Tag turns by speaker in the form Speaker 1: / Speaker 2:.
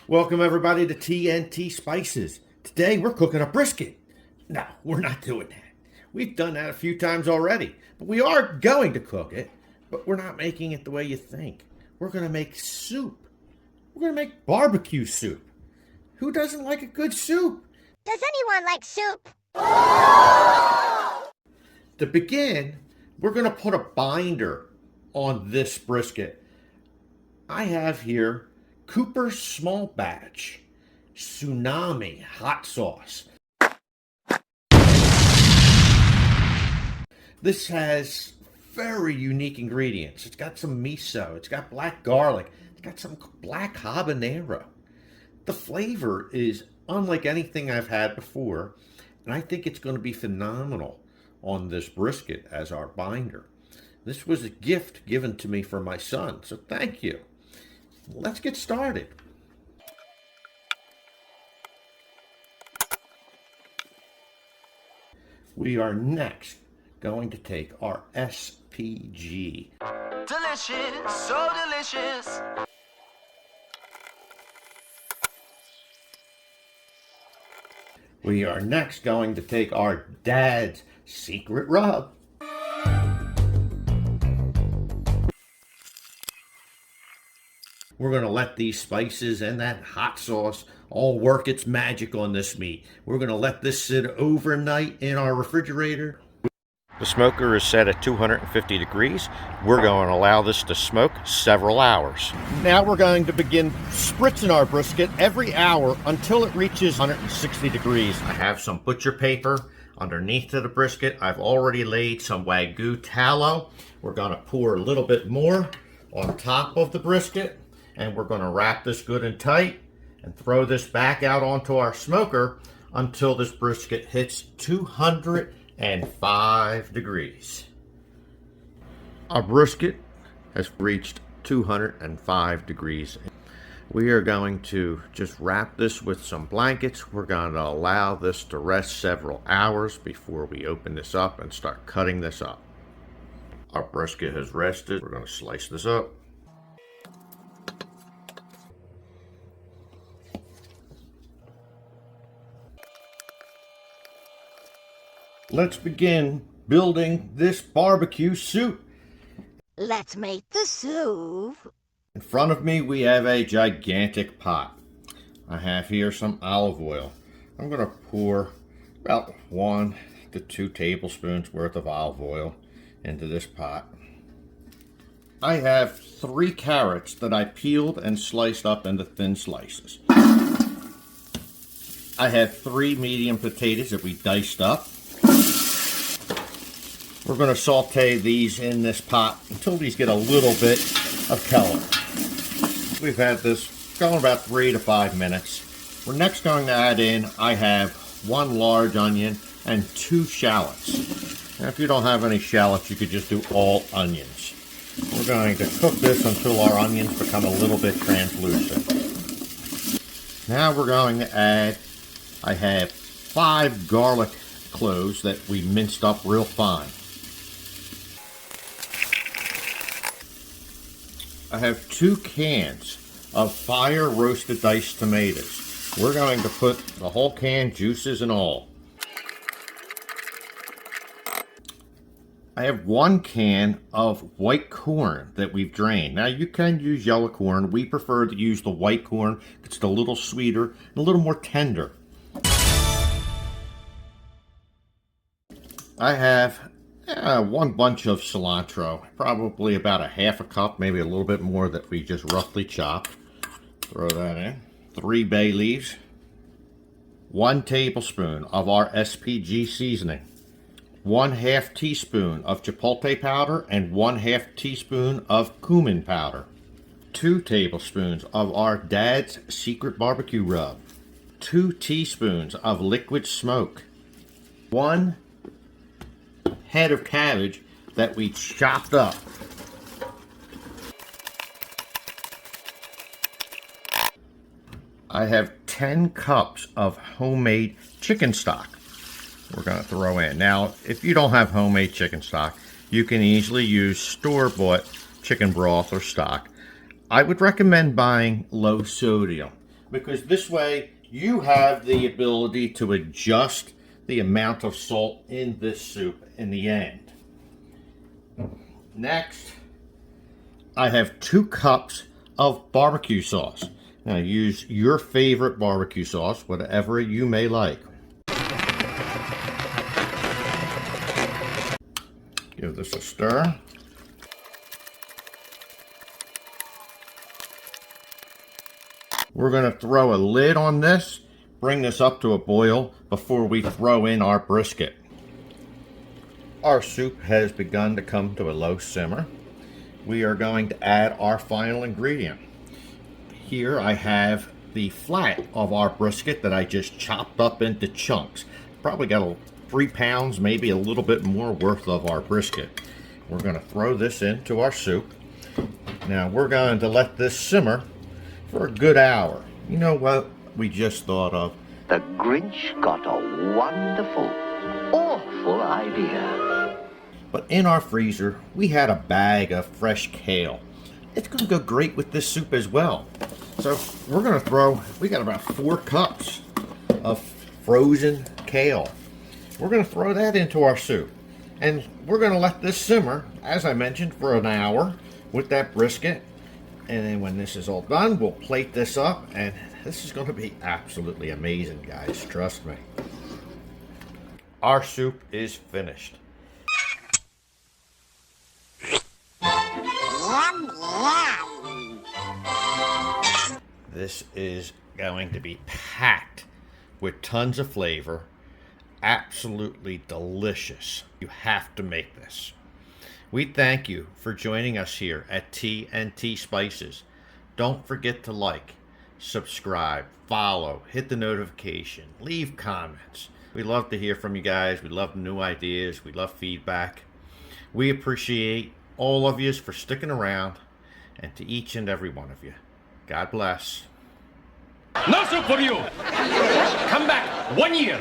Speaker 1: Welcome everybody to Tntspices. Today we're cooking a brisket. No, we're not doing that. We've done that a few times already, but we are going to cook it, but we're not making it the way you think. We're going to make soup. We're going to make barbecue soup. Who doesn't like a good soup?
Speaker 2: Does anyone like soup?
Speaker 1: To begin, we're going to put a binder on this brisket. I have here Cooper's Small Batch Tsunami Hot Sauce. This has very unique ingredients. It's got some miso, it's got black garlic, it's got some black habanero. The flavor is unlike anything I've had before, and I think it's going to be phenomenal on this brisket as our binder. This was a gift given to me from my son, so thank you. Let's get started. We are next going to take our SPG.
Speaker 3: Delicious, so delicious.
Speaker 1: We are next going to take our dad's secret rub. We're going to let these spices and that hot sauce all work its magic on this meat. We're going to let this sit overnight in our refrigerator. The smoker is set at 250 degrees. We're going to allow this to smoke several hours. Now we're going to begin spritzing our brisket every hour until it reaches 160 degrees. I have some butcher paper underneath of the brisket. I've already laid some Wagyu tallow. We're going to pour a little bit more on top of the brisket. And we're going to wrap this good and tight and throw this back out onto our smoker until this brisket hits 205 degrees. Our brisket has reached 205 degrees. We are going to just wrap this with some blankets. We're going to allow this to rest several hours before we open this up and start cutting this up. Our brisket has rested. We're going to slice this up. Let's begin building this barbecue soup.
Speaker 2: Let's make the soup.
Speaker 1: In front of me, we have a gigantic pot. I have here some olive oil. I'm going to pour about 1 to 2 tablespoons worth of olive oil into this pot. I have 3 carrots that I peeled and sliced up into thin slices. I have 3 medium potatoes that we diced up. We're going to saute these in this pot until these get a little bit of color. We've had this going about 3 to 5 minutes. We're next going to add in, I have 1 large onion and 2 shallots. And if you don't have any shallots, you could just do all onions. We're going to cook this until our onions become a little bit translucent. Now we're going to add, I have 5 garlic cloves that we minced up real fine. I have 2 cans of fire roasted diced tomatoes. We're going to put the whole can, juices and all. I have 1 can of white corn that we've drained. Now you can use yellow corn. We prefer to use the white corn. It's a little sweeter and a little more tender. I have 1 bunch of cilantro, probably about a half a cup, maybe a little bit more that we just roughly chopped. Throw that in. 3 bay leaves. 1 tablespoon of our SPG seasoning. 1/2 teaspoon of chipotle powder and 1/2 teaspoon of cumin powder. 2 tablespoons of our dad's secret barbecue rub. 2 teaspoons of liquid smoke. 1 head of cabbage that we chopped up. I have 10 cups of homemade chicken stock we're going to throw in. Now, if you don't have homemade chicken stock, you can easily use store-bought chicken broth or stock. I would recommend buying low sodium. because this way you have the ability to adjust the amount of salt in this soup in the end. Next, I have 2 cups of barbecue sauce. Now use your favorite barbecue sauce, whatever you may like. Give this a stir. We're going to throw a lid on this, bring this up to a boil before we throw in our brisket. Our soup has begun to come to a low simmer. We are going to add our final ingredient. Here I have the flat of our brisket that I just chopped up into chunks. Probably got 3 pounds, maybe a little bit more worth of our brisket. We're going to throw this into our soup. Now we're going to let this simmer for a good hour. You know what we just thought of?
Speaker 4: The Grinch got a wonderful, awful idea.
Speaker 1: But in our freezer, we had a bag of fresh kale. It's going to go great with this soup as well. So we're going to we got about 4 cups of frozen kale. We're going to throw that into our soup. And we're going to let this simmer, as I mentioned, for an hour with that brisket. And then when this is all done, we'll plate this up. And this is going to be absolutely amazing, guys. Trust me. Our soup is finished. This is going to be packed with tons of flavor. Absolutely delicious. You have to make this. We thank you for joining us here at Tntspices. Don't forget to like, subscribe, follow, hit the notification, leave comments. We love to hear from you guys. We love new ideas. We love feedback. We appreciate all of you for sticking around, and to each and every one of you, God bless.
Speaker 5: No soup for you! Come back 1 year!